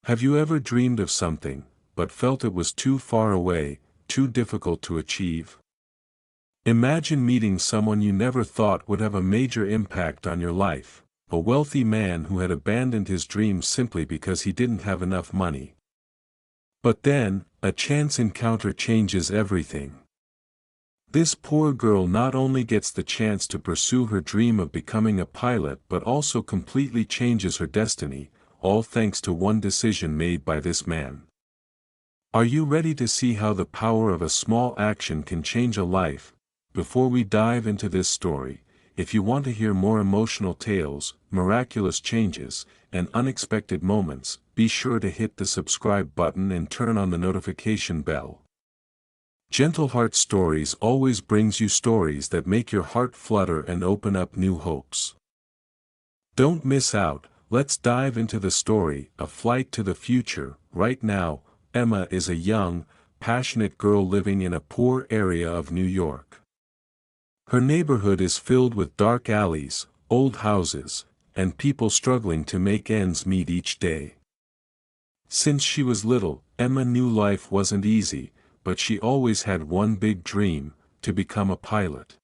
Have you ever dreamed of something, but felt it was too far away, too difficult to achieve? Imagine meeting someone you never thought would have a major impact on your life, a wealthy man who had abandoned his dreams simply because he didn't have enough money. But then, a chance encounter changes everything. This poor girl not only gets the chance to pursue her dream of becoming a pilot but also completely changes her destiny, all thanks to one decision made by this man. Are you ready to see how the power of a small action can change a life? Before we dive into this story, if you want to hear more emotional tales, miraculous changes, and unexpected moments, be sure to hit the subscribe button and turn on the notification bell. Gentle Heart Stories always brings you stories that make your heart flutter and open up new hopes. Don't miss out. Let's dive into the story, A Flight to the Future. Right now, Emma is a young, passionate girl living in a poor area of New York. Her neighborhood is filled with dark alleys, old houses, and people struggling to make ends meet each day. Since she was little, Emma knew life wasn't easy, but she always had one big dream: to become a pilot.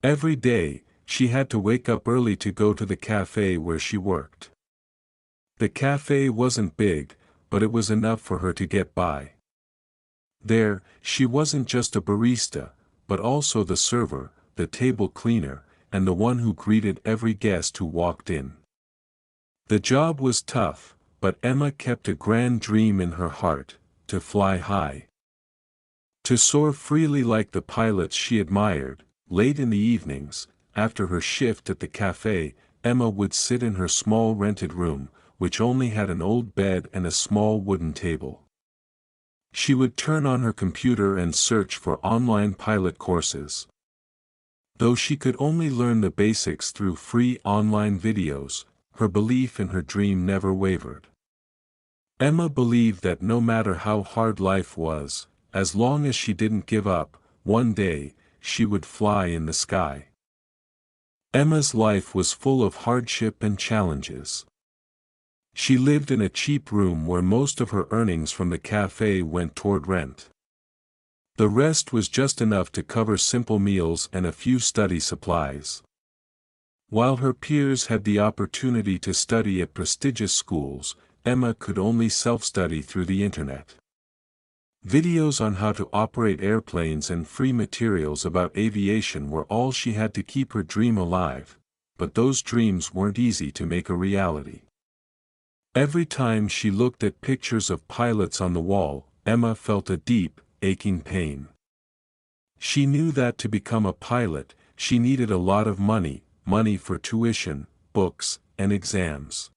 Every day, she had to wake up early to go to the cafe where she worked. The cafe wasn't big, but it was enough for her to get by. There, she wasn't just a barista, but also the server, the table cleaner, and the one who greeted every guest who walked in. The job was tough, but Emma kept a grand dream in her heart: to fly high. To soar freely like the pilots she admired. Late in the evenings, after her shift at the cafe, Emma would sit in her small rented room, which only had an old bed and a small wooden table. She would turn on her computer and search for online pilot courses. Though she could only learn the basics through free online videos, her belief in her dream never wavered. Emma believed that no matter how hard life was, as long as she didn't give up, one day, she would fly in the sky. Emma's life was full of hardship and challenges. She lived in a cheap room where most of her earnings from the cafe went toward rent. The rest was just enough to cover simple meals and a few study supplies. While her peers had the opportunity to study at prestigious schools, Emma could only self-study through the internet. Videos on how to operate airplanes and free materials about aviation were all she had to keep her dream alive, but those dreams weren't easy to make a reality. Every time she looked at pictures of pilots on the wall, Emma felt a deep, aching pain. She knew that to become a pilot, she needed a lot of money for tuition, books, and exams.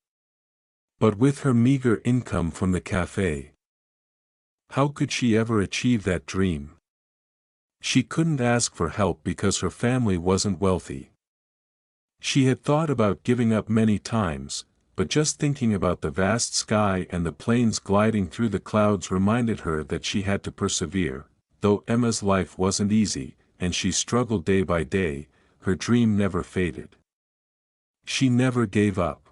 But with her meager income from the cafe, how could she ever achieve that dream? She couldn't ask for help because her family wasn't wealthy. She had thought about giving up many times, but just thinking about the vast sky and the planes gliding through the clouds reminded her that she had to persevere. Though Emma's life wasn't easy, and she struggled day by day, her dream never faded. She never gave up.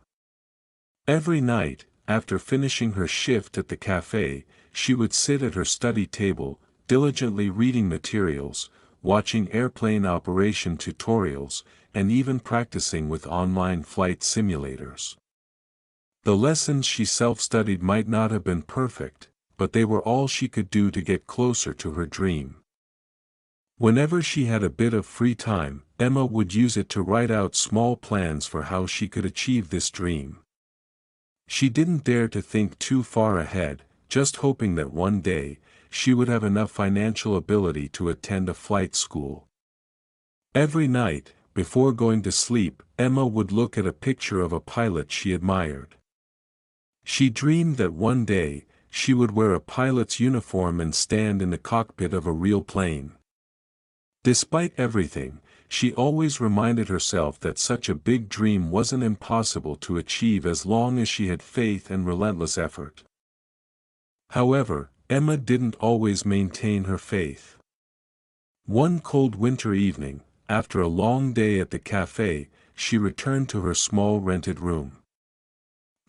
Every night, after finishing her shift at the cafe, she would sit at her study table, diligently reading materials, watching airplane operation tutorials, and even practicing with online flight simulators. The lessons she self-studied might not have been perfect, but they were all she could do to get closer to her dream. Whenever she had a bit of free time, Emma would use it to write out small plans for how she could achieve this dream. She didn't dare to think too far ahead, just hoping that one day, she would have enough financial ability to attend a flight school. Every night, before going to sleep, Emma would look at a picture of a pilot she admired. She dreamed that one day, she would wear a pilot's uniform and stand in the cockpit of a real plane. Despite everything, she always reminded herself that such a big dream wasn't impossible to achieve as long as she had faith and relentless effort. However, Emma didn't always maintain her faith. One cold winter evening, after a long day at the cafe, she returned to her small rented room.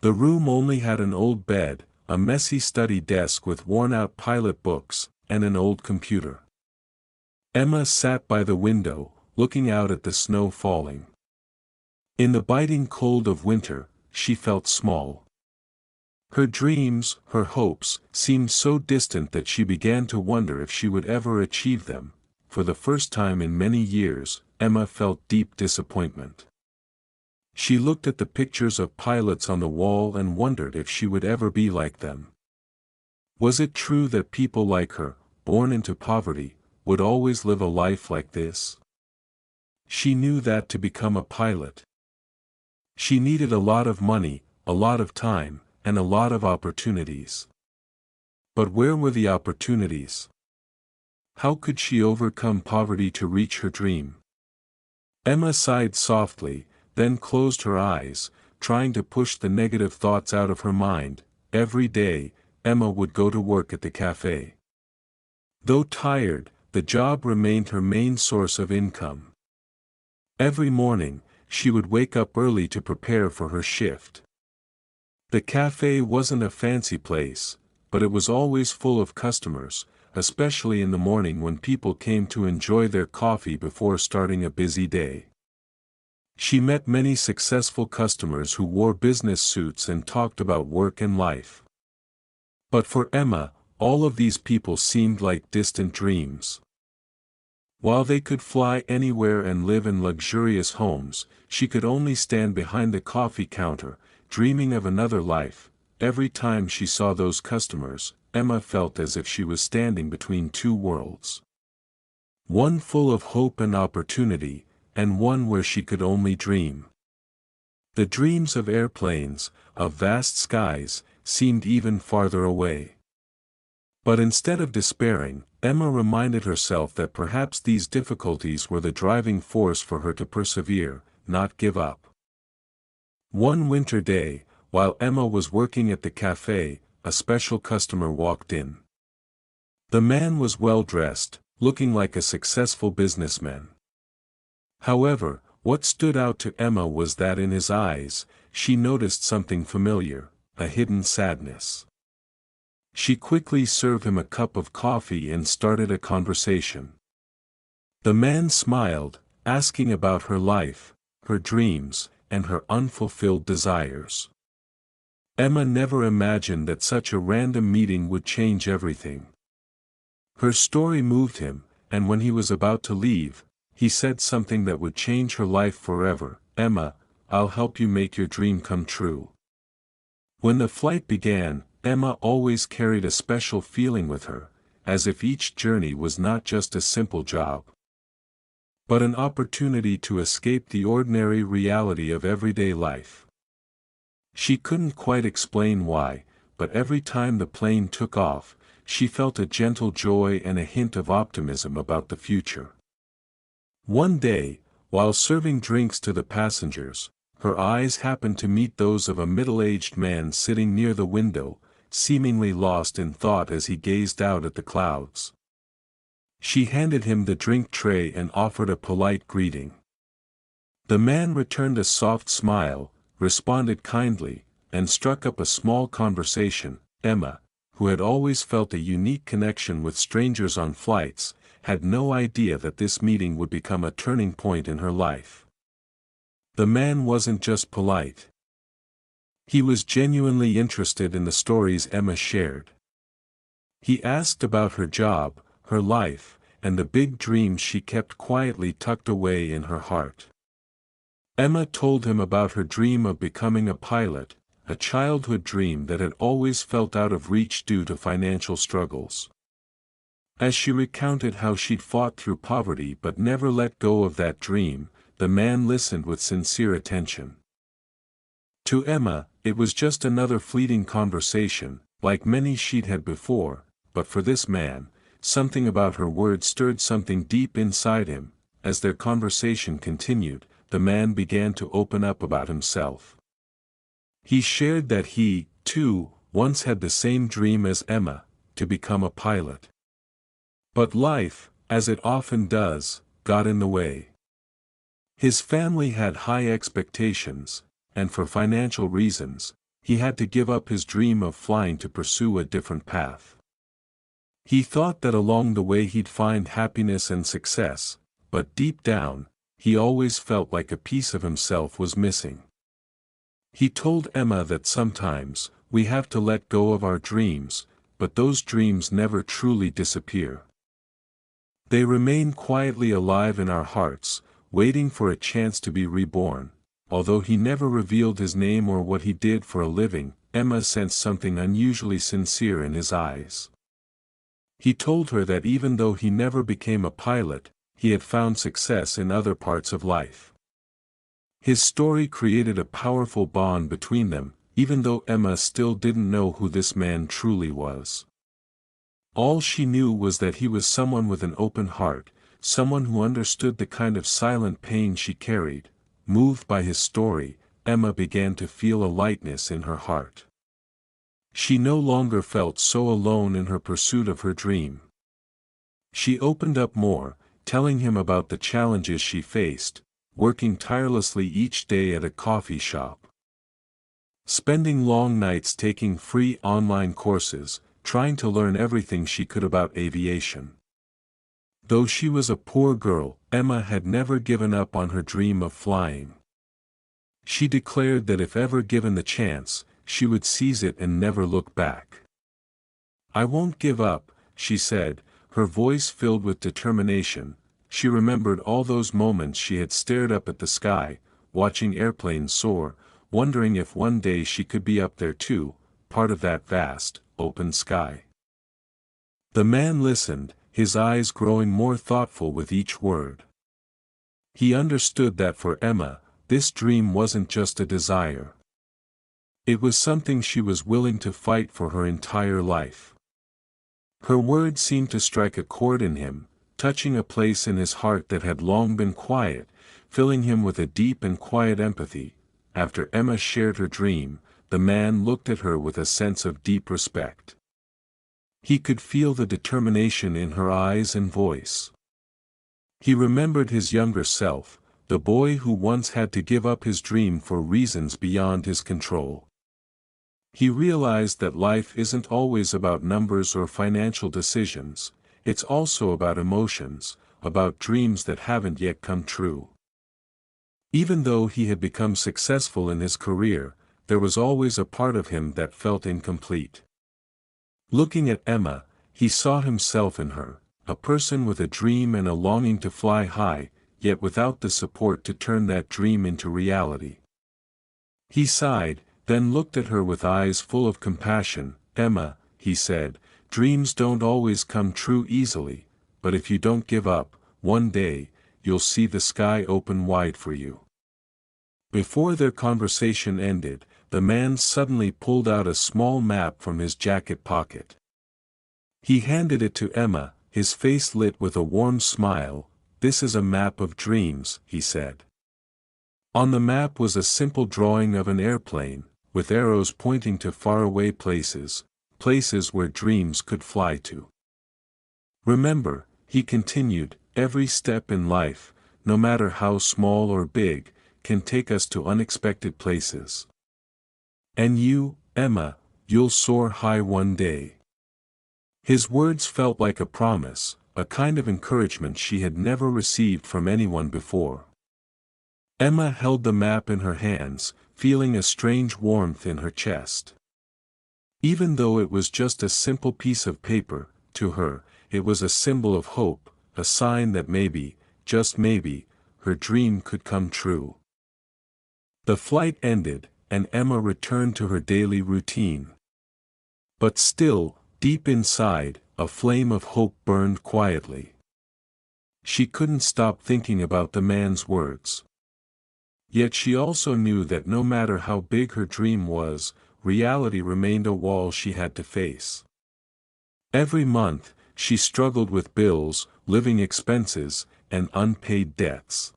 The room only had an old bed, a messy study desk with worn-out pilot books, and an old computer. Emma sat by the window, looking out at the snow falling. In the biting cold of winter, she felt small. Her dreams, her hopes, seemed so distant that she began to wonder if she would ever achieve them. For the first time in many years, Emma felt deep disappointment. She looked at the pictures of pilots on the wall and wondered if she would ever be like them. Was it true that people like her, born into poverty, would always live a life like this? She knew that to become a pilot, she needed a lot of money, a lot of time, and a lot of opportunities. But where were the opportunities? How could she overcome poverty to reach her dream? Emma sighed softly, then closed her eyes, trying to push the negative thoughts out of her mind. Every day, Emma would go to work at the cafe. Though tired, the job remained her main source of income. Every morning, she would wake up early to prepare for her shift. The cafe wasn't a fancy place, but it was always full of customers, especially in the morning when people came to enjoy their coffee before starting a busy day. She met many successful customers who wore business suits and talked about work and life. But for Emma, all of these people seemed like distant dreams. While they could fly anywhere and live in luxurious homes, she could only stand behind the coffee counter, dreaming of another life. Every time she saw those customers, Emma felt as if she was standing between two worlds. One full of hope and opportunity, and one where she could only dream. The dreams of airplanes, of vast skies, seemed even farther away. But instead of despairing, Emma reminded herself that perhaps these difficulties were the driving force for her to persevere, not give up. One winter day, while Emma was working at the cafe, a special customer walked in. The man was well dressed, looking like a successful businessman. However, what stood out to Emma was that in his eyes, she noticed something familiar, a hidden sadness. She quickly served him a cup of coffee and started a conversation. The man smiled, asking about her life, her dreams, and her unfulfilled desires. Emma never imagined that such a random meeting would change everything. Her story moved him, and when he was about to leave, he said something that would change her life forever. "Emma, I'll help you make your dream come true." When the flight began, Emma always carried a special feeling with her, as if each journey was not just a simple job, but an opportunity to escape the ordinary reality of everyday life. She couldn't quite explain why, but every time the plane took off, she felt a gentle joy and a hint of optimism about the future. One day, while serving drinks to the passengers, her eyes happened to meet those of a middle-aged man sitting near the window, seemingly lost in thought as he gazed out at the clouds. She handed him the drink tray and offered a polite greeting. The man returned a soft smile, responded kindly, and struck up a small conversation. Emma, who had always felt a unique connection with strangers on flights, had no idea that this meeting would become a turning point in her life. The man wasn't just polite. He was genuinely interested in the stories Emma shared. He asked about her job, her life, and the big dreams she kept quietly tucked away in her heart. Emma told him about her dream of becoming a pilot, a childhood dream that had always felt out of reach due to financial struggles. As she recounted how she'd fought through poverty but never let go of that dream, the man listened with sincere attention. To Emma, it was just another fleeting conversation, like many she'd had before, but for this man, something about her words stirred something deep inside him. As their conversation continued, the man began to open up about himself. He shared that he, too, once had the same dream as Emma, to become a pilot. But life, as it often does, got in the way. His family had high expectations, and for financial reasons, he had to give up his dream of flying to pursue a different path. He thought that along the way he'd find happiness and success, but deep down, he always felt like a piece of himself was missing. He told Emma that sometimes, we have to let go of our dreams, but those dreams never truly disappear. They remain quietly alive in our hearts, waiting for a chance to be reborn. Although he never revealed his name or what he did for a living, Emma sensed something unusually sincere in his eyes. He told her that even though he never became a pilot, he had found success in other parts of life. His story created a powerful bond between them, even though Emma still didn't know who this man truly was. All she knew was that he was someone with an open heart, someone who understood the kind of silent pain she carried. Moved by his story, Emma began to feel a lightness in her heart. She no longer felt so alone in her pursuit of her dream. She opened up more, telling him about the challenges she faced, working tirelessly each day at a coffee shop, spending long nights taking free online courses, trying to learn everything she could about aviation. Though she was a poor girl, Emma had never given up on her dream of flying. She declared that if ever given the chance, she would seize it and never look back. "I won't give up," she said, her voice filled with determination. She remembered all those moments she had stared up at the sky, watching airplanes soar, wondering if one day she could be up there too, part of that vast, open sky. The man listened, his eyes growing more thoughtful with each word. He understood that for Emma, this dream wasn't just a desire. It was something she was willing to fight for her entire life. Her words seemed to strike a chord in him, touching a place in his heart that had long been quiet, filling him with a deep and quiet empathy. After Emma shared her dream, the man looked at her with a sense of deep respect. He could feel the determination in her eyes and voice. He remembered his younger self, the boy who once had to give up his dream for reasons beyond his control. He realized that life isn't always about numbers or financial decisions, it's also about emotions, about dreams that haven't yet come true. Even though he had become successful in his career, there was always a part of him that felt incomplete. Looking at Emma, he saw himself in her, a person with a dream and a longing to fly high, yet without the support to turn that dream into reality. He sighed, then looked at her with eyes full of compassion. "Emma," he said, "dreams don't always come true easily, but if you don't give up, one day, you'll see the sky open wide for you." Before their conversation ended, the man suddenly pulled out a small map from his jacket pocket. He handed it to Emma, his face lit with a warm smile. "This is a map of dreams," he said. On the map was a simple drawing of an airplane, with arrows pointing to faraway places, places where dreams could fly to. "Remember," he continued, "every step in life, no matter how small or big, can take us to unexpected places. And you, Emma, you'll soar high one day." His words felt like a promise, a kind of encouragement she had never received from anyone before. Emma held the map in her hands, feeling a strange warmth in her chest. Even though it was just a simple piece of paper, to her, it was a symbol of hope, a sign that maybe, just maybe, her dream could come true. The flight ended, and Emma returned to her daily routine. But still, deep inside, a flame of hope burned quietly. She couldn't stop thinking about the man's words. Yet she also knew that no matter how big her dream was, reality remained a wall she had to face. Every month, she struggled with bills, living expenses, and unpaid debts.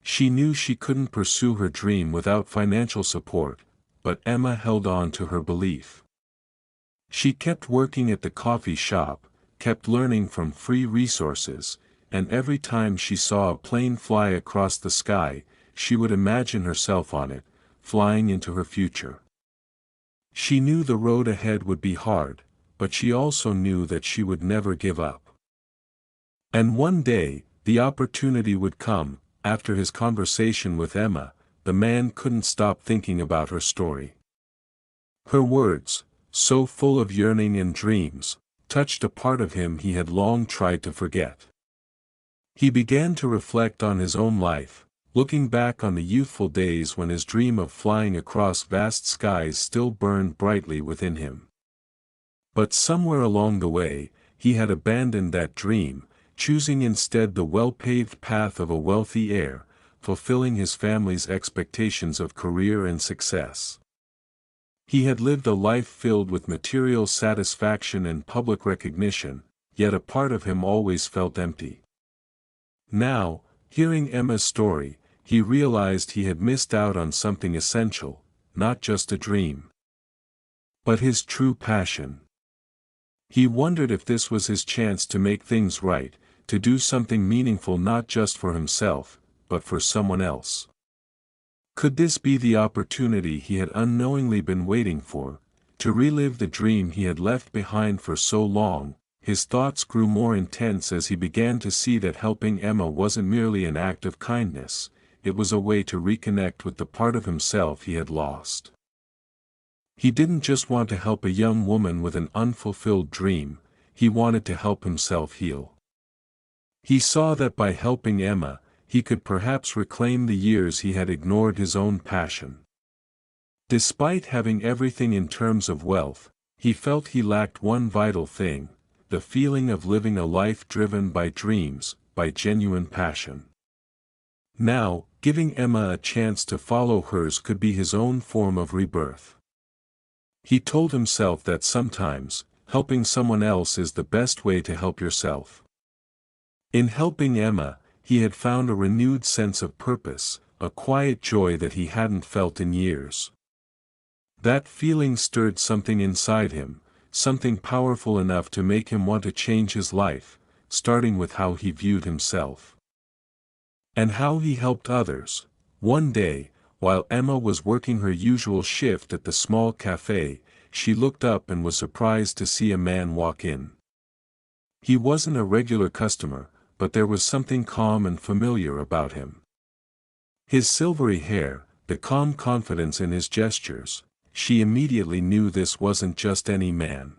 She knew she couldn't pursue her dream without financial support, but Emma held on to her belief. She kept working at the coffee shop, kept learning from free resources, and every time she saw a plane fly across the sky, she would imagine herself on it, flying into her future. She knew the road ahead would be hard, but she also knew that she would never give up. And one day, the opportunity would come. After his conversation with Emma, the man couldn't stop thinking about her story. Her words, so full of yearning and dreams, touched a part of him he had long tried to forget. He began to reflect on his own life, looking back on the youthful days when his dream of flying across vast skies still burned brightly within him. But somewhere along the way, he had abandoned that dream, choosing instead the well-paved path of a wealthy heir, fulfilling his family's expectations of career and success. He had lived a life filled with material satisfaction and public recognition, yet a part of him always felt empty. Now, hearing Emma's story, he realized he had missed out on something essential, not just a dream, but his true passion. He wondered if this was his chance to make things right, to do something meaningful not just for himself, but for someone else. Could this be the opportunity he had unknowingly been waiting for, to relive the dream he had left behind for so long? His thoughts grew more intense as he began to see that helping Emma wasn't merely an act of kindness, it was a way to reconnect with the part of himself he had lost. He didn't just want to help a young woman with an unfulfilled dream, he wanted to help himself heal. He saw that by helping Emma, he could perhaps reclaim the years he had ignored his own passion. Despite having everything in terms of wealth, he felt he lacked one vital thing: the feeling of living a life driven by dreams, by genuine passion. Now, giving Emma a chance to follow hers could be his own form of rebirth. He told himself that sometimes, helping someone else is the best way to help yourself. In helping Emma, he had found a renewed sense of purpose, a quiet joy that he hadn't felt in years. That feeling stirred something inside him, something powerful enough to make him want to change his life, starting with how he viewed himself. And how he helped others. One day, while Emma was working her usual shift at the small cafe, she looked up and was surprised to see a man walk in. He wasn't a regular customer, but there was something calm and familiar about him. His silvery hair, the calm confidence in his gestures, she immediately knew this wasn't just any man.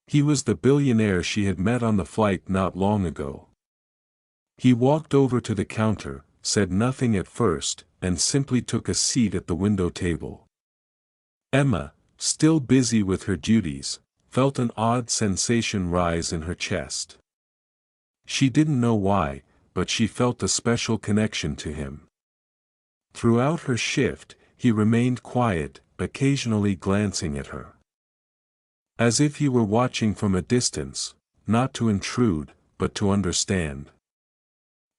He was the billionaire she had met on the flight not long ago. He walked over to the counter, said nothing at first, and simply took a seat at the window table. Emma, still busy with her duties, felt an odd sensation rise in her chest. She didn't know why, but she felt a special connection to him. Throughout her shift, he remained quiet, occasionally glancing at her. As if he were watching from a distance, not to intrude, but to understand.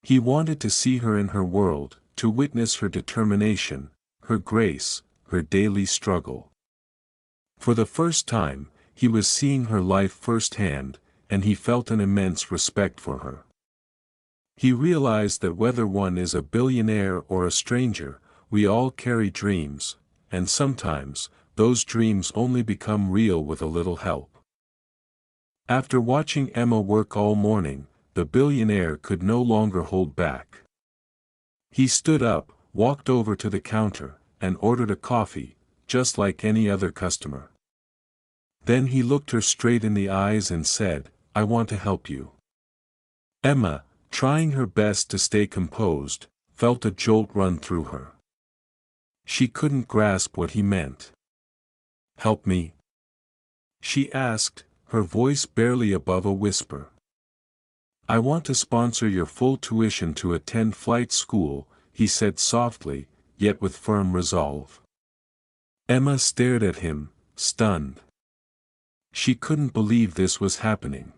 He wanted to see her in her world, to witness her determination, her grace, her daily struggle. For the first time, he was seeing her life firsthand, and he felt an immense respect for her. He realized that whether one is a billionaire or a stranger, we all carry dreams, and sometimes, those dreams only become real with a little help. After watching Emma work all morning, the billionaire could no longer hold back. He stood up, walked over to the counter, and ordered a coffee, just like any other customer. Then he looked her straight in the eyes and said, "I want to help you." Emma, trying her best to stay composed, felt a jolt run through her. She couldn't grasp what he meant. "Help me?" she asked, her voice barely above a whisper. "I want to sponsor your full tuition to attend flight school," he said softly, yet with firm resolve. Emma stared at him, stunned. She couldn't believe this was happening.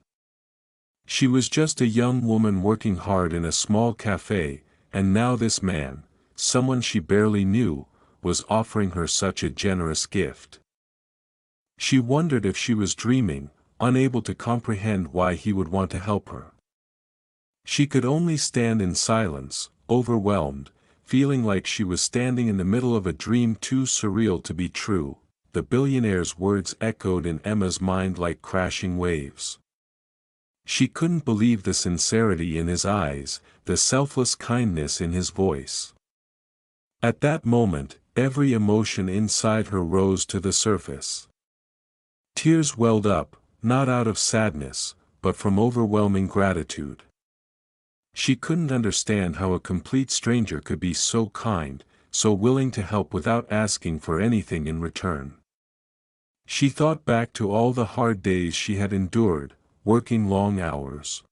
She was just a young woman working hard in a small cafe, and now this man, someone she barely knew, was offering her such a generous gift. She wondered if she was dreaming, unable to comprehend why he would want to help her. She could only stand in silence, overwhelmed, feeling like she was standing in the middle of a dream too surreal to be true, the billionaire's words echoed in Emma's mind like crashing waves. She couldn't believe the sincerity in his eyes, the selfless kindness in his voice. At that moment, every emotion inside her rose to the surface. Tears welled up, not out of sadness, but from overwhelming gratitude. She couldn't understand how a complete stranger could be so kind, so willing to help without asking for anything in return. She thought back to all the hard days she had endured, working long hours,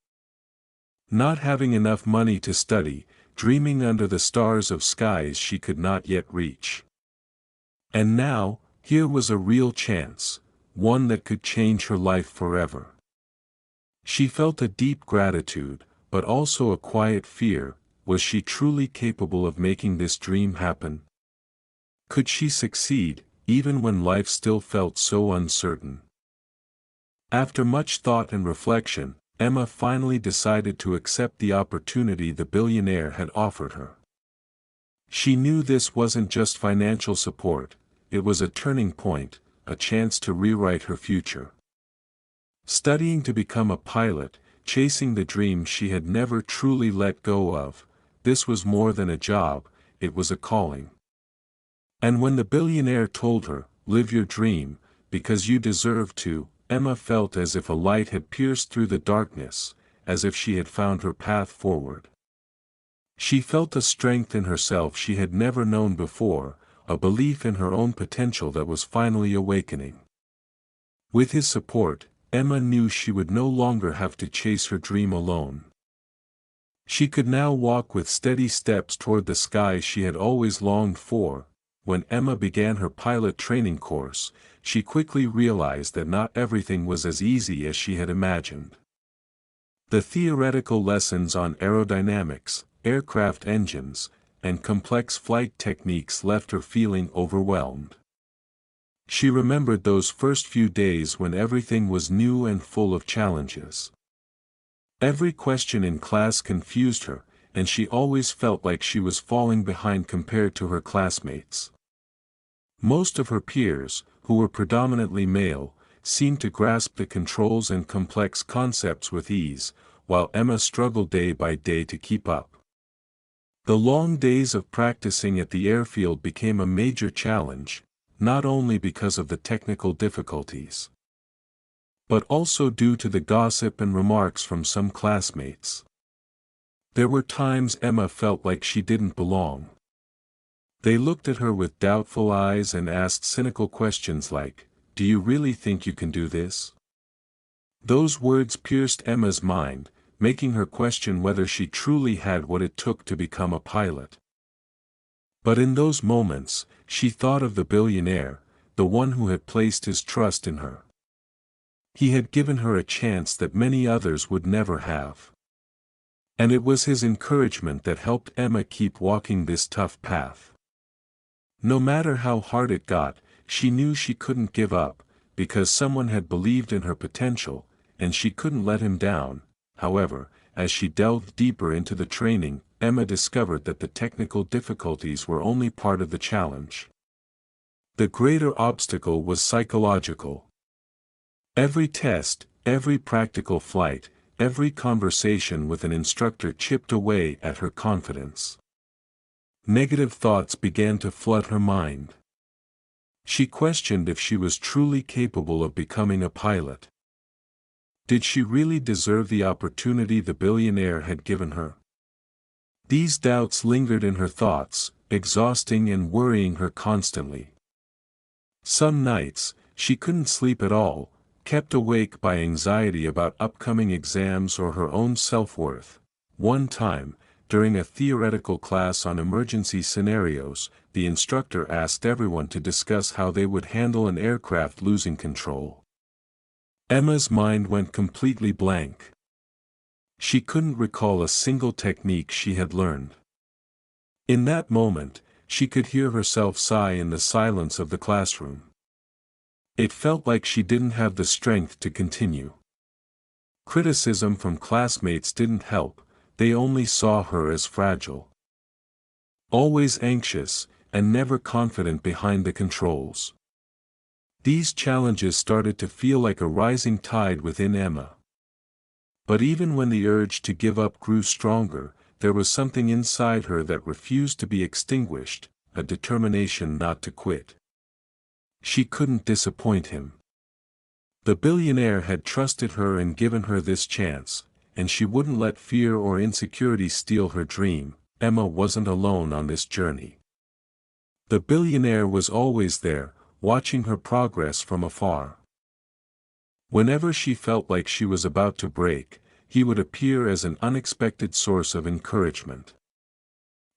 not having enough money to study, dreaming under the stars of skies she could not yet reach. And now, here was a real chance, one that could change her life forever. She felt a deep gratitude, but also a quiet fear. Was she truly capable of making this dream happen? Could she succeed, even when life still felt so uncertain? After much thought and reflection, Emma finally decided to accept the opportunity the billionaire had offered her. She knew this wasn't just financial support, it was a turning point, a chance to rewrite her future. Studying to become a pilot, chasing the dream she had never truly let go of, this was more than a job, it was a calling. And when the billionaire told her, "Live your dream, because you deserve to," Emma felt as if a light had pierced through the darkness, as if she had found her path forward. She felt a strength in herself she had never known before, a belief in her own potential that was finally awakening. With his support, Emma knew she would no longer have to chase her dream alone. She could now walk with steady steps toward the sky she had always longed for. When Emma began her pilot training course, she quickly realized that not everything was as easy as she had imagined. The theoretical lessons on aerodynamics, aircraft engines, and complex flight techniques left her feeling overwhelmed. She remembered those first few days when everything was new and full of challenges. Every question in class confused her, and she always felt like she was falling behind compared to her classmates. Most of her peers, who were predominantly male, seemed to grasp the controls and complex concepts with ease, while Emma struggled day by day to keep up. The long days of practicing at the airfield became a major challenge, not only because of the technical difficulties, but also due to the gossip and remarks from some classmates. There were times Emma felt like she didn't belong. They looked at her with doubtful eyes and asked cynical questions like, "Do you really think you can do this?" Those words pierced Emma's mind, making her question whether she truly had what it took to become a pilot. But in those moments, she thought of the billionaire, the one who had placed his trust in her. He had given her a chance that many others would never have. And it was his encouragement that helped Emma keep walking this tough path. No matter how hard it got, she knew she couldn't give up, because someone had believed in her potential, and she couldn't let him down. However, as she delved deeper into the training, Emma discovered that the technical difficulties were only part of the challenge. The greater obstacle was psychological. Every test, every practical flight, every conversation with an instructor chipped away at her confidence. Negative thoughts began to flood her mind. She questioned if she was truly capable of becoming a pilot. Did she really deserve the opportunity the billionaire had given her? These doubts lingered in her thoughts, exhausting and worrying her constantly. Some nights, she couldn't sleep at all, kept awake by anxiety about upcoming exams or her own self-worth. One time, during a theoretical class on emergency scenarios, the instructor asked everyone to discuss how they would handle an aircraft losing control. Emma's mind went completely blank. She couldn't recall a single technique she had learned. In that moment, she could hear herself sigh in the silence of the classroom. It felt like she didn't have the strength to continue. Criticism from classmates didn't help, they only saw her as fragile. Always anxious, and never confident behind the controls. These challenges started to feel like a rising tide within Emma. But even when the urge to give up grew stronger, there was something inside her that refused to be extinguished, a determination not to quit. She couldn't disappoint him. The billionaire had trusted her and given her this chance, and she wouldn't let fear or insecurity steal her dream. Emma wasn't alone on this journey. The billionaire was always there, watching her progress from afar. Whenever she felt like she was about to break, he would appear as an unexpected source of encouragement.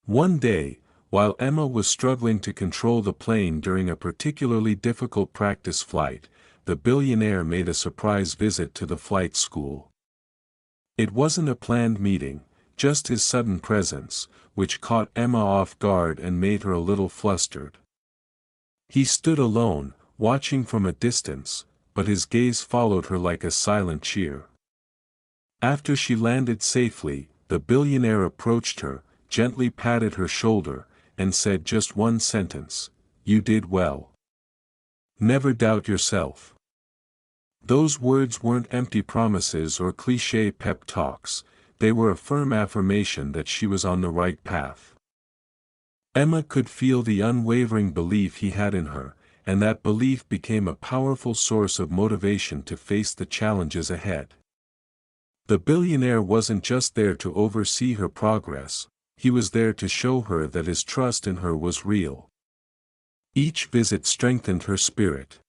One day, while Emma was struggling to control the plane during a particularly difficult practice flight, the billionaire made a surprise visit to the flight school. It wasn't a planned meeting, just his sudden presence, which caught Emma off guard and made her a little flustered. He stood alone, watching from a distance, but his gaze followed her like a silent cheer. After she landed safely, the billionaire approached her, gently patted her shoulder, and said just one sentence: "You did well. Never doubt yourself." Those words weren't empty promises or cliché pep talks, they were a firm affirmation that she was on the right path. Emma could feel the unwavering belief he had in her, and that belief became a powerful source of motivation to face the challenges ahead. The billionaire wasn't just there to oversee her progress, he was there to show her that his trust in her was real. Each visit strengthened her spirit.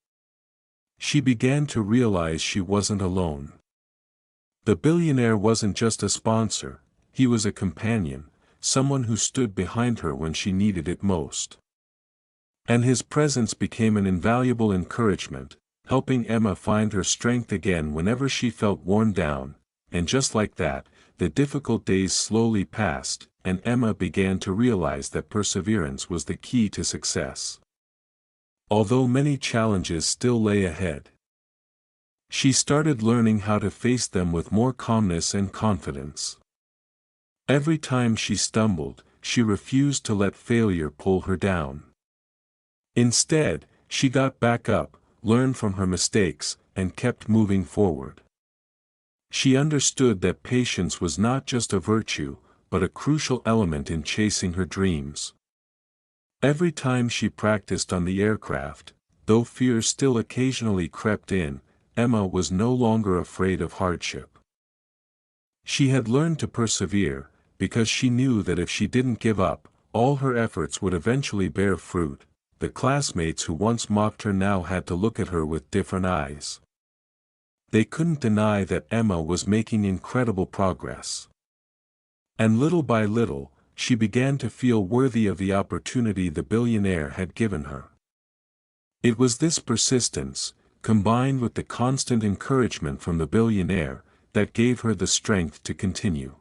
She began to realize she wasn't alone. The billionaire wasn't just a sponsor, he was a companion, someone who stood behind her when she needed it most. And his presence became an invaluable encouragement, helping Emma find her strength again whenever she felt worn down, and just like that, the difficult days slowly passed, and Emma began to realize that perseverance was the key to success. Although many challenges still lay ahead, she started learning how to face them with more calmness and confidence. Every time she stumbled, she refused to let failure pull her down. Instead, she got back up, learned from her mistakes, and kept moving forward. She understood that patience was not just a virtue, but a crucial element in chasing her dreams. Every time she practiced on the aircraft, though fear still occasionally crept in, Emma was no longer afraid of hardship. She had learned to persevere, because she knew that if she didn't give up, all her efforts would eventually bear fruit. The classmates who once mocked her now had to look at her with different eyes. They couldn't deny that Emma was making incredible progress. And little by little, she began to feel worthy of the opportunity the billionaire had given her. It was this persistence, combined with the constant encouragement from the billionaire, that gave her the strength to continue.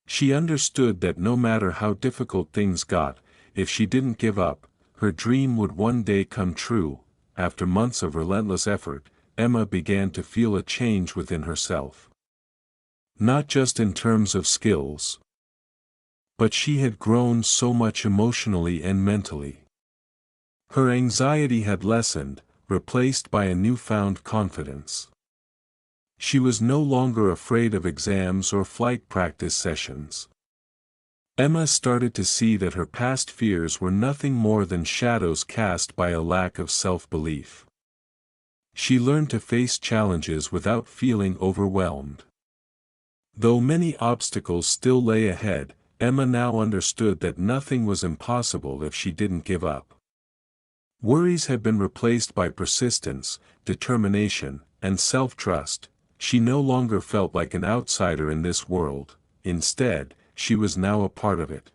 She understood that no matter how difficult things got, if she didn't give up, her dream would one day come true. After months of relentless effort, Emma began to feel a change within herself. Not just in terms of skills, but she had grown so much emotionally and mentally. Her anxiety had lessened, replaced by a newfound confidence. She was no longer afraid of exams or flight practice sessions. Emma started to see that her past fears were nothing more than shadows cast by a lack of self-belief. She learned to face challenges without feeling overwhelmed. Though many obstacles still lay ahead, Emma now understood that nothing was impossible if she didn't give up. Worries had been replaced by persistence, determination, and self-trust. She no longer felt like an outsider in this world, instead, she was now a part of it.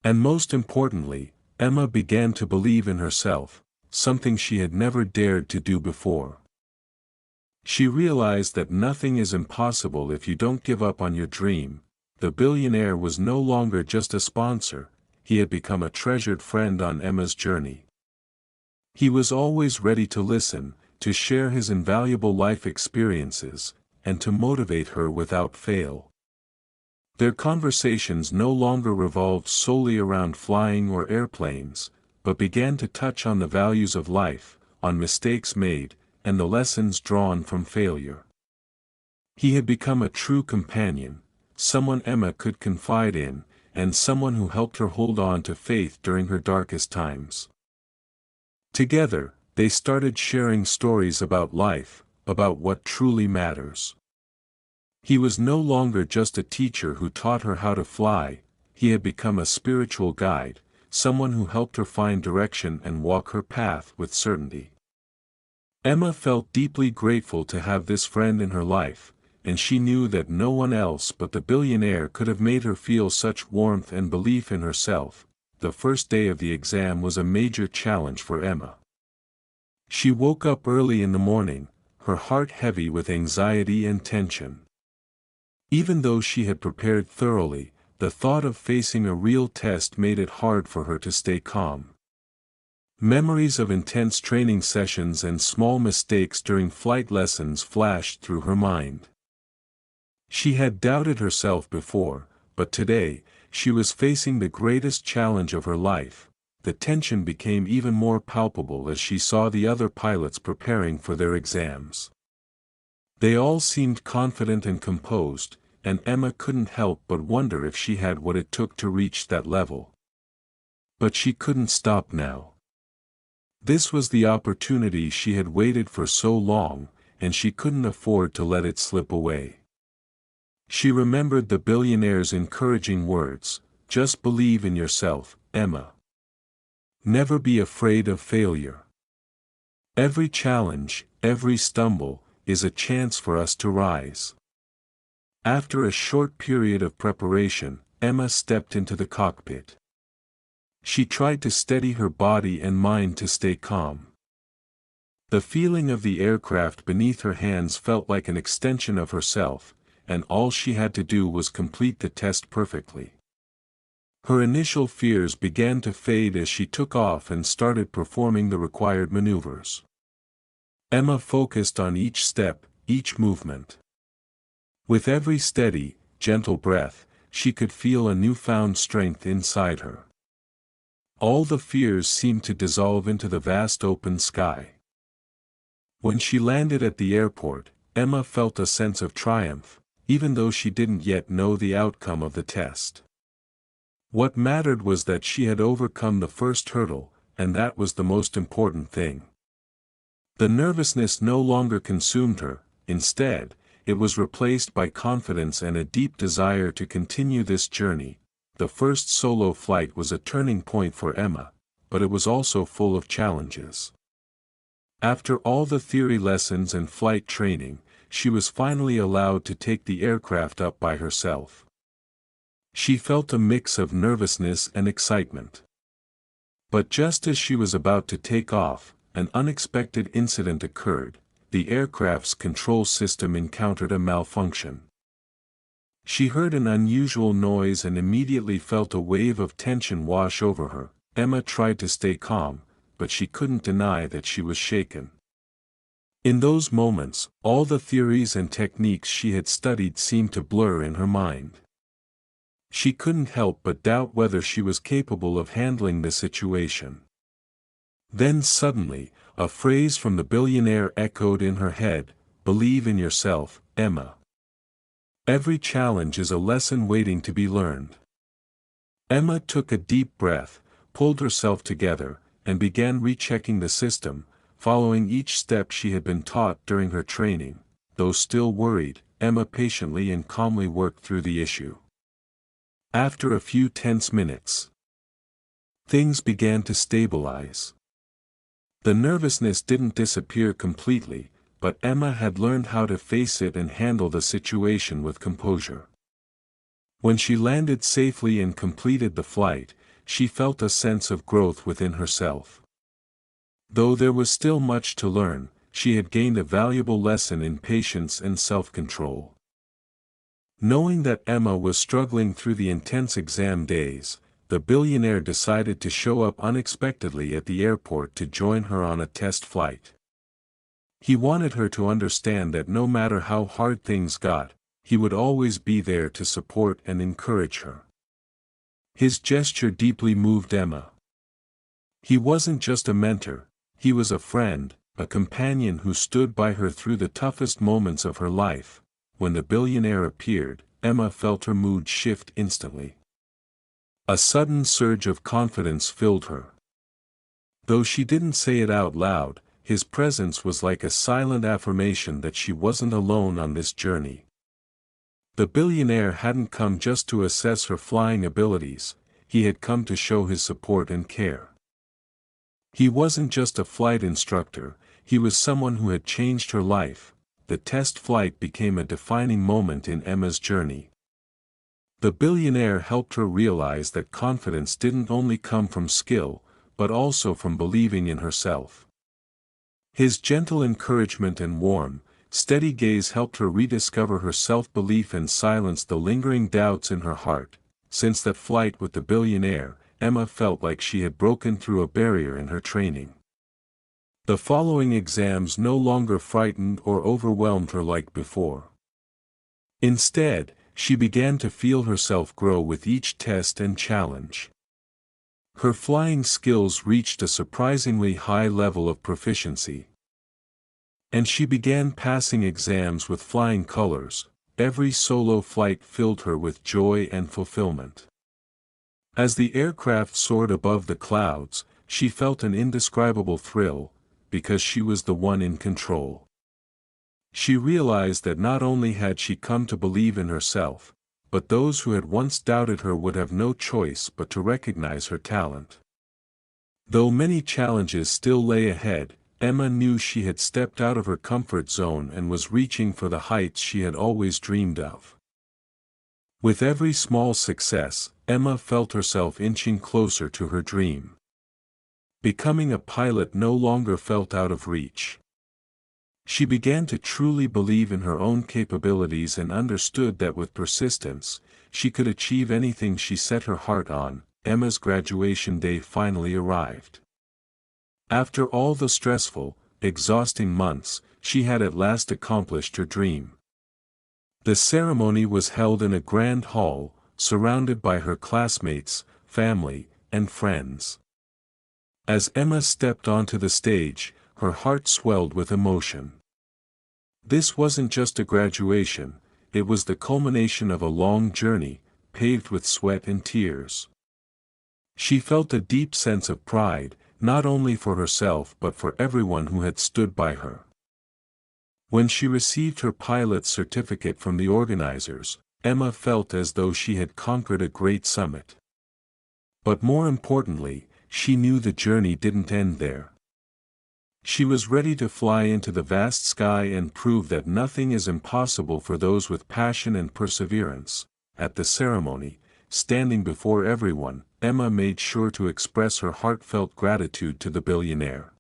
And most importantly, Emma began to believe in herself, something she had never dared to do before. She realized that nothing is impossible if you don't give up on your dream. The billionaire was no longer just a sponsor, he had become a treasured friend on Emma's journey. He was always ready to listen, to share his invaluable life experiences, and to motivate her without fail. Their conversations no longer revolved solely around flying or airplanes, but began to touch on the values of life, on mistakes made, and the lessons drawn from failure. He had become a true companion, someone Emma could confide in, and someone who helped her hold on to faith during her darkest times. Together, they started sharing stories about life, about what truly matters. He was no longer just a teacher who taught her how to fly, he had become a spiritual guide, someone who helped her find direction and walk her path with certainty. Emma felt deeply grateful to have this friend in her life, and she knew that no one else but the billionaire could have made her feel such warmth and belief in herself. The first day of the exam was a major challenge for Emma. She woke up early in the morning, her heart heavy with anxiety and tension. Even though she had prepared thoroughly, the thought of facing a real test made it hard for her to stay calm. Memories of intense training sessions and small mistakes during flight lessons flashed through her mind. She had doubted herself before, but today, she was facing the greatest challenge of her life. The tension became even more palpable as she saw the other pilots preparing for their exams. They all seemed confident and composed, and Emma couldn't help but wonder if she had what it took to reach that level. But she couldn't stop now. This was the opportunity she had waited for so long, and she couldn't afford to let it slip away. She remembered the billionaire's encouraging words, "Just believe in yourself, Emma. Never be afraid of failure. Every challenge, every stumble, is a chance for us to rise." After a short period of preparation, Emma stepped into the cockpit. She tried to steady her body and mind to stay calm. The feeling of the aircraft beneath her hands felt like an extension of herself, and all she had to do was complete the test perfectly. Her initial fears began to fade as she took off and started performing the required maneuvers. Emma focused on each step, each movement. With every steady, gentle breath, she could feel a newfound strength inside her. All the fears seemed to dissolve into the vast open sky. When she landed at the airport, Emma felt a sense of triumph, even though she didn't yet know the outcome of the test. What mattered was that she had overcome the first hurdle, and that was the most important thing. The nervousness no longer consumed her, instead, it was replaced by confidence and a deep desire to continue this journey. The first solo flight was a turning point for Emma, but it was also full of challenges. After all the theory lessons and flight training, she was finally allowed to take the aircraft up by herself. She felt a mix of nervousness and excitement. But just as she was about to take off, an unexpected incident occurred. The aircraft's control system encountered a malfunction. She heard an unusual noise and immediately felt a wave of tension wash over her. Emma tried to stay calm, but she couldn't deny that she was shaken. In those moments, all the theories and techniques she had studied seemed to blur in her mind. She couldn't help but doubt whether she was capable of handling the situation. Then suddenly, a phrase from the billionaire echoed in her head, "Believe in yourself, Emma. Every challenge is a lesson waiting to be learned." Emma took a deep breath, pulled herself together, and began rechecking the system, following each step she had been taught during her training. Though still worried, Emma patiently and calmly worked through the issue. After a few tense minutes, things began to stabilize. The nervousness didn't disappear completely, but Emma had learned how to face it and handle the situation with composure. When she landed safely and completed the flight, she felt a sense of growth within herself. Though there was still much to learn, she had gained a valuable lesson in patience and self-control. Knowing that Emma was struggling through the intense exam days, the billionaire decided to show up unexpectedly at the airport to join her on a test flight. He wanted her to understand that no matter how hard things got, he would always be there to support and encourage her. His gesture deeply moved Emma. He wasn't just a mentor, He was a friend, a companion who stood by her through the toughest moments of her life. When the billionaire appeared, Emma felt her mood shift instantly. A sudden surge of confidence filled her. Though she didn't say it out loud, his presence was like a silent affirmation that she wasn't alone on this journey. The billionaire hadn't come just to assess her flying abilities, he had come to show his support and care. He wasn't just a flight instructor, he was someone who had changed her life. The test flight became a defining moment in Emma's journey. The billionaire helped her realize that confidence didn't only come from skill, but also from believing in herself. His gentle encouragement and warm, steady gaze helped her rediscover her self-belief and silence the lingering doubts in her heart. Since that flight with the billionaire, Emma felt like she had broken through a barrier in her training. The following exams no longer frightened or overwhelmed her like before. Instead, she began to feel herself grow with each test and challenge. Her flying skills reached a surprisingly high level of proficiency. And she began passing exams with flying colors. Every solo flight filled her with joy and fulfillment. As the aircraft soared above the clouds, she felt an indescribable thrill, because she was the one in control. She realized that not only had she come to believe in herself, but those who had once doubted her would have no choice but to recognize her talent. Though many challenges still lay ahead, Emma knew she had stepped out of her comfort zone and was reaching for the heights she had always dreamed of. With every small success, Emma felt herself inching closer to her dream. Becoming a pilot no longer felt out of reach. She began to truly believe in her own capabilities and understood that with persistence, she could achieve anything she set her heart on. Emma's graduation day finally arrived. After all the stressful, exhausting months, she had at last accomplished her dream. The ceremony was held in a grand hall, surrounded by her classmates, family, and friends. As Emma stepped onto the stage, her heart swelled with emotion. This wasn't just a graduation, it was the culmination of a long journey, paved with sweat and tears. She felt a deep sense of pride, not only for herself but for everyone who had stood by her. When she received her pilot's certificate from the organizers, Emma felt as though she had conquered a great summit. But more importantly, she knew the journey didn't end there. She was ready to fly into the vast sky and prove that nothing is impossible for those with passion and perseverance. At the ceremony, standing before everyone, Emma made sure to express her heartfelt gratitude to the billionaire.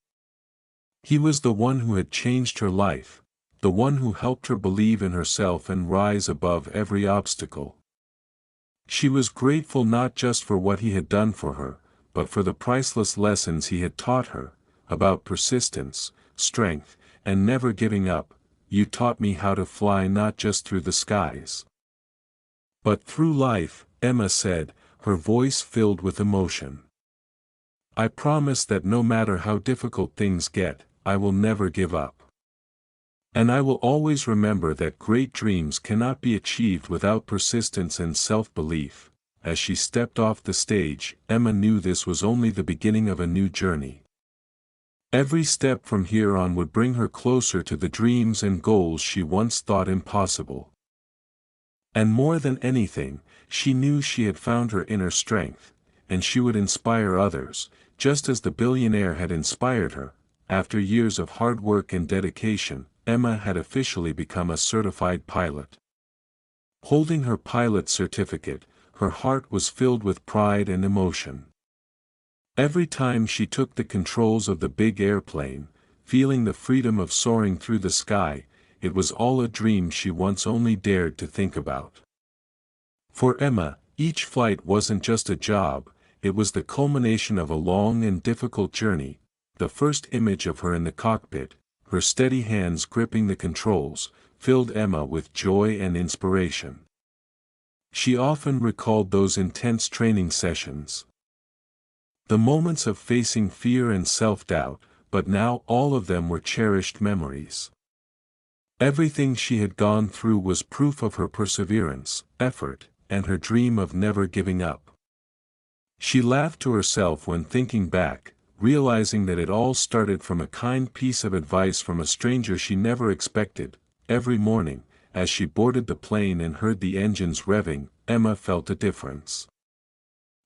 He was the one who had changed her life, the one who helped her believe in herself and rise above every obstacle. She was grateful not just for what he had done for her, but for the priceless lessons he had taught her, about persistence, strength, and never giving up. You taught me how to fly not just through the skies, but through life, Emma said, her voice filled with emotion. I promise that no matter how difficult things get, I will never give up. And I will always remember that great dreams cannot be achieved without persistence and self-belief. As she stepped off the stage, Emma knew this was only the beginning of a new journey. Every step from here on would bring her closer to the dreams and goals she once thought impossible. And more than anything, she knew she had found her inner strength, and she would inspire others, just as the billionaire had inspired her. After years of hard work and dedication, Emma had officially become a certified pilot. Holding her pilot certificate, her heart was filled with pride and emotion. Every time she took the controls of the big airplane, feeling the freedom of soaring through the sky, it was all a dream she once only dared to think about. For Emma, each flight wasn't just a job, it was the culmination of a long and difficult journey. The first image of her in the cockpit, her steady hands gripping the controls, filled Emma with joy and inspiration. She often recalled those intense training sessions. The moments of facing fear and self-doubt, but now all of them were cherished memories. Everything she had gone through was proof of her perseverance, effort, and her dream of never giving up. She laughed to herself when thinking back, realizing that it all started from a kind piece of advice from a stranger she never expected. Every morning, as she boarded the plane and heard the engines revving, Emma felt a difference.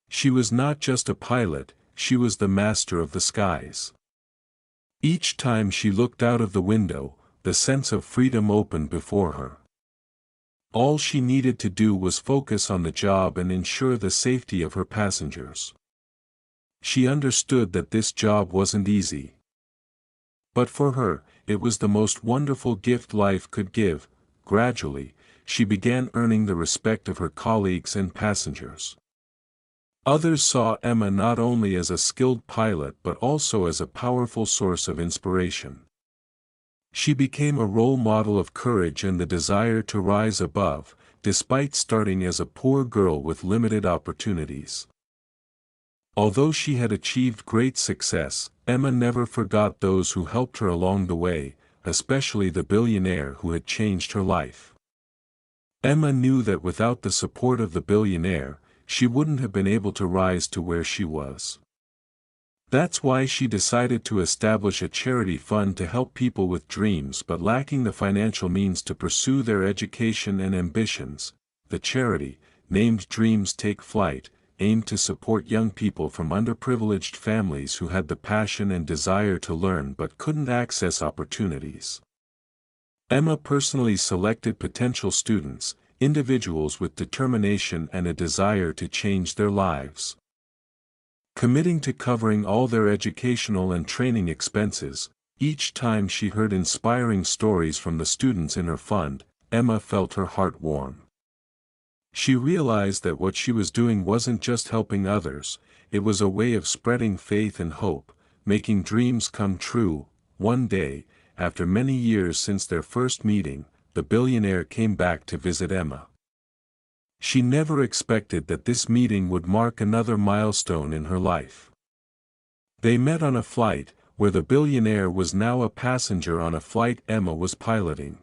She was not just a pilot, she was the master of the skies. Each time she looked out of the window, the sense of freedom opened before her. All she needed to do was focus on the job and ensure the safety of her passengers. She understood that this job wasn't easy. But for her, it was the most wonderful gift life could give. Gradually, she began earning the respect of her colleagues and passengers. Others saw Emma not only as a skilled pilot but also as a powerful source of inspiration. She became a role model of courage and the desire to rise above, despite starting as a poor girl with limited opportunities. Although she had achieved great success, Emma never forgot those who helped her along the way, especially the billionaire who had changed her life. Emma knew that without the support of the billionaire, she wouldn't have been able to rise to where she was. That's why she decided to establish a charity fund to help people with dreams but lacking the financial means to pursue their education and ambitions. The charity, named Dreams Take Flight, aimed to support young people from underprivileged families who had the passion and desire to learn but couldn't access opportunities. Emma personally selected potential students, individuals with determination and a desire to change their lives. Committing to covering all their educational and training expenses, each time she heard inspiring stories from the students in her fund, Emma felt her heart warm. She realized that what she was doing wasn't just helping others, it was a way of spreading faith and hope, making dreams come true. One day, after many years since their first meeting, the billionaire came back to visit Emma. She never expected that this meeting would mark another milestone in her life. They met on a flight, where the billionaire was now a passenger on a flight Emma was piloting.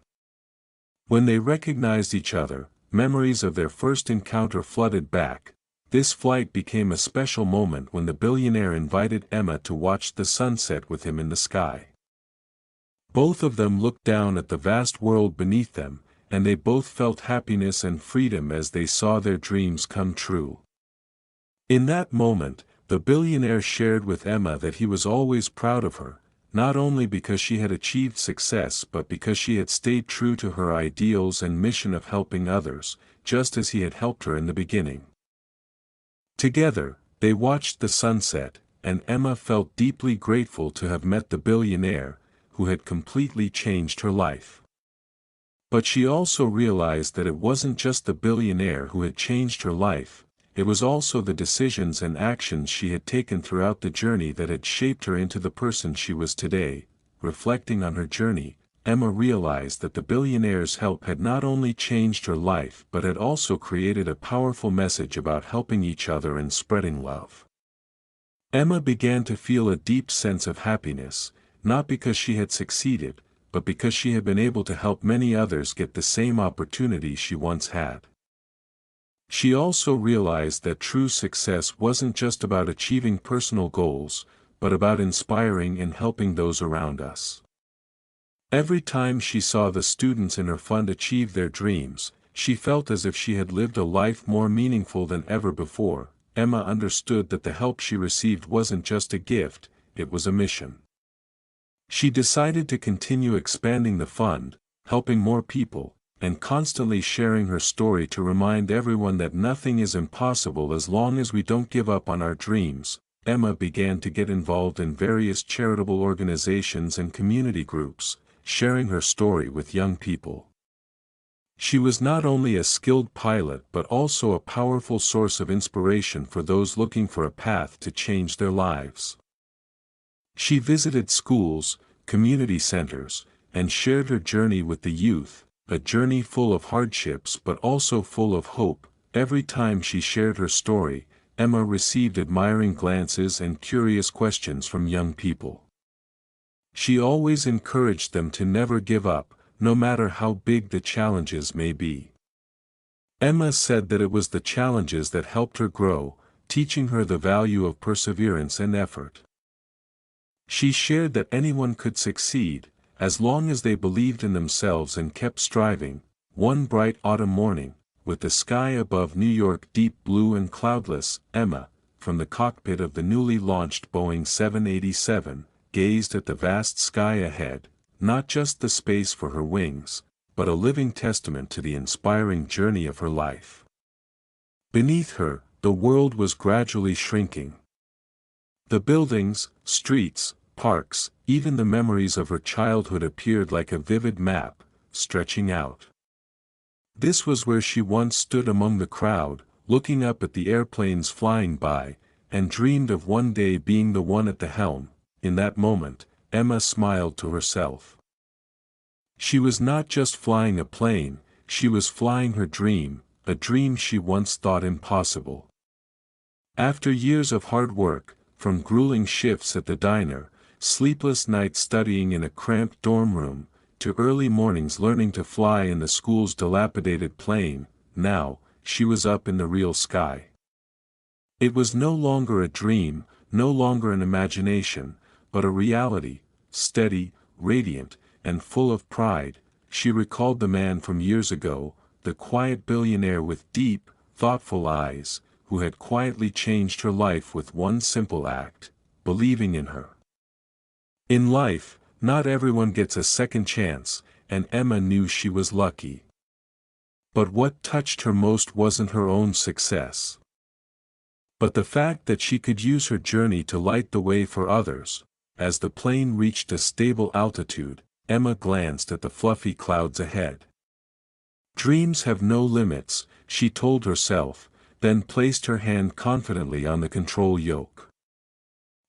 When they recognized each other, memories of their first encounter flooded back. This flight became a special moment when the billionaire invited Emma to watch the sunset with him in the sky. Both of them looked down at the vast world beneath them, and they both felt happiness and freedom as they saw their dreams come true. In that moment, the billionaire shared with Emma that he was always proud of her, not only because she had achieved success but because she had stayed true to her ideals and mission of helping others, just as he had helped her in the beginning. Together, they watched the sunset, and Emma felt deeply grateful to have met the billionaire, who had completely changed her life. But she also realized that it wasn't just the billionaire who had changed her life, it was also the decisions and actions she had taken throughout the journey that had shaped her into the person she was today. Reflecting on her journey, Emma realized that the billionaire's help had not only changed her life but had also created a powerful message about helping each other and spreading love. Emma began to feel a deep sense of happiness, not because she had succeeded, but because she had been able to help many others get the same opportunity she once had. She also realized that true success wasn't just about achieving personal goals, but about inspiring and helping those around us. Every time she saw the students in her fund achieve their dreams, she felt as if she had lived a life more meaningful than ever before. Emma understood that the help she received wasn't just a gift, it was a mission. She decided to continue expanding the fund, helping more people, and constantly sharing her story to remind everyone that nothing is impossible as long as we don't give up on our dreams. Emma began to get involved in various charitable organizations and community groups, sharing her story with young people. She was not only a skilled pilot but also a powerful source of inspiration for those looking for a path to change their lives. She visited schools, community centers, and shared her journey with the youth, a journey full of hardships but also full of hope. Every time she shared her story, Emma received admiring glances and curious questions from young people. She always encouraged them to never give up, no matter how big the challenges may be. Emma said that it was the challenges that helped her grow, teaching her the value of perseverance and effort. She shared that anyone could succeed, as long as they believed in themselves and kept striving. One bright autumn morning, with the sky above New York deep blue and cloudless, Emma, from the cockpit of the newly launched Boeing 787, gazed at the vast sky ahead, not just the space for her wings, but a living testament to the inspiring journey of her life. Beneath her, the world was gradually shrinking. The buildings, streets, parks, even the memories of her childhood appeared like a vivid map, stretching out. This was where she once stood among the crowd, looking up at the airplanes flying by, and dreamed of one day being the one at the helm. In that moment, Emma smiled to herself. She was not just flying a plane, she was flying her dream, a dream she once thought impossible. After years of hard work, from grueling shifts at the diner, sleepless nights studying in a cramped dorm room, to early mornings learning to fly in the school's dilapidated plane, now, she was up in the real sky. It was no longer a dream, no longer an imagination, but a reality, steady, radiant, and full of pride. She recalled the man from years ago, the quiet billionaire with deep, thoughtful eyes, who had quietly changed her life with one simple act, believing in her. In life, not everyone gets a second chance, and Emma knew she was lucky. But what touched her most wasn't her own success, but the fact that she could use her journey to light the way for others. As the plane reached a stable altitude, Emma glanced at the fluffy clouds ahead. Dreams have no limits, she told herself, then placed her hand confidently on the control yoke.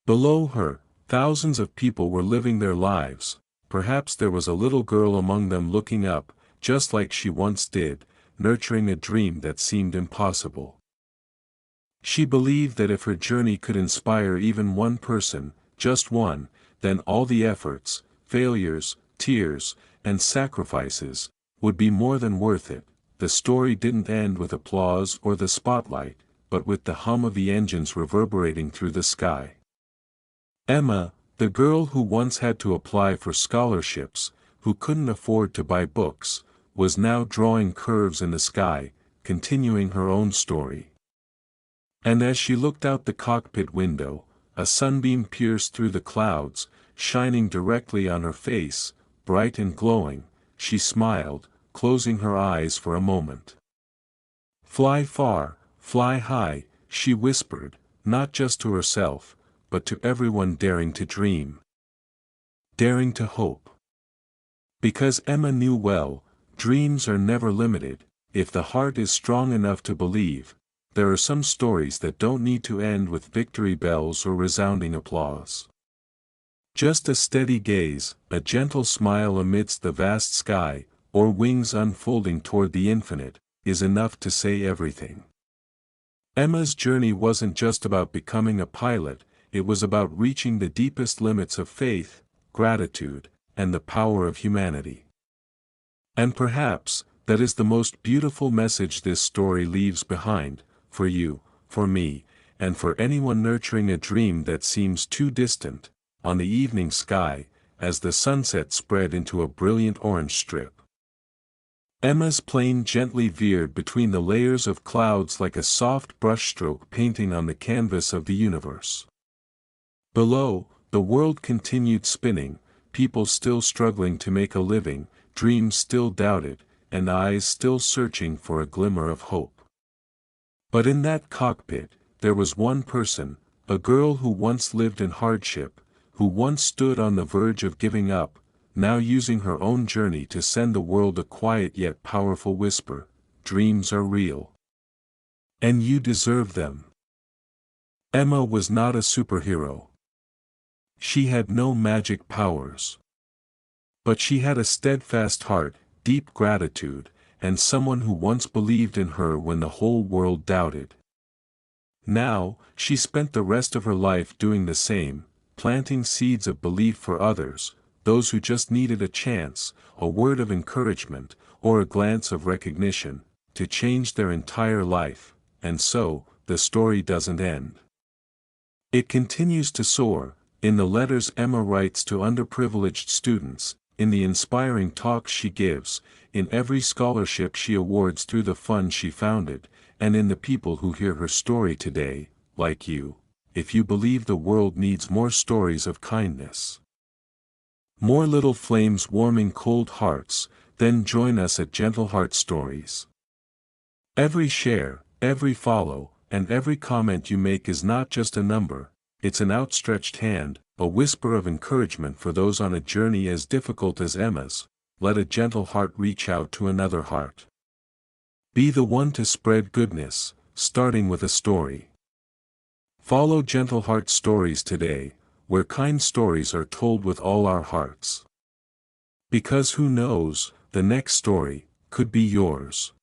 Below her, thousands of people were living their lives. Perhaps there was a little girl among them looking up, just like she once did, nurturing a dream that seemed impossible. She believed that if her journey could inspire even one person, just one, then all the efforts, failures, tears, and sacrifices, would be more than worth it. The story didn't end with applause or the spotlight, but with the hum of the engines reverberating through the sky. Emma, the girl who once had to apply for scholarships, who couldn't afford to buy books, was now drawing curves in the sky, continuing her own story. And as she looked out the cockpit window, a sunbeam pierced through the clouds, shining directly on her face, bright and glowing. She smiled, closing her eyes for a moment. "Fly far, fly high," she whispered, not just to herself, but to everyone daring to dream, daring to hope. Because Emma knew well, dreams are never limited. If the heart is strong enough to believe, there are some stories that don't need to end with victory bells or resounding applause. Just a steady gaze, a gentle smile amidst the vast sky, or wings unfolding toward the infinite, is enough to say everything. Emma's journey wasn't just about becoming a pilot, it was about reaching the deepest limits of faith, gratitude, and the power of humanity. And perhaps, that is the most beautiful message this story leaves behind, for you, for me, and for anyone nurturing a dream that seems too distant. On the evening sky, as the sunset spread into a brilliant orange strip, Emma's plane gently veered between the layers of clouds like a soft brushstroke painting on the canvas of the universe. Below, the world continued spinning, people still struggling to make a living, dreams still doubted, and eyes still searching for a glimmer of hope. But in that cockpit, there was one person, a girl who once lived in hardship, who once stood on the verge of giving up, now using her own journey to send the world a quiet yet powerful whisper: dreams are real. And you deserve them. Emma was not a superhero. She had no magic powers. But she had a steadfast heart, deep gratitude, and someone who once believed in her when the whole world doubted. Now, she spent the rest of her life doing the same, planting seeds of belief for others, those who just needed a chance, a word of encouragement, or a glance of recognition, to change their entire life. And so, the story doesn't end. It continues to soar, in the letters Emma writes to underprivileged students, in the inspiring talks she gives, in every scholarship she awards through the fund she founded, and in the people who hear her story today, like you, if you believe the world needs more stories of kindness. More little flames warming cold hearts, then join us at Gentle Heart Stories. Every share, every follow, and every comment you make is not just a number, it's an outstretched hand, a whisper of encouragement for those on a journey as difficult as Emma's. Let a gentle heart reach out to another heart. Be the one to spread goodness, starting with a story. Follow Gentle Heart Stories today, where kind stories are told with all our hearts. Because who knows, the next story could be yours.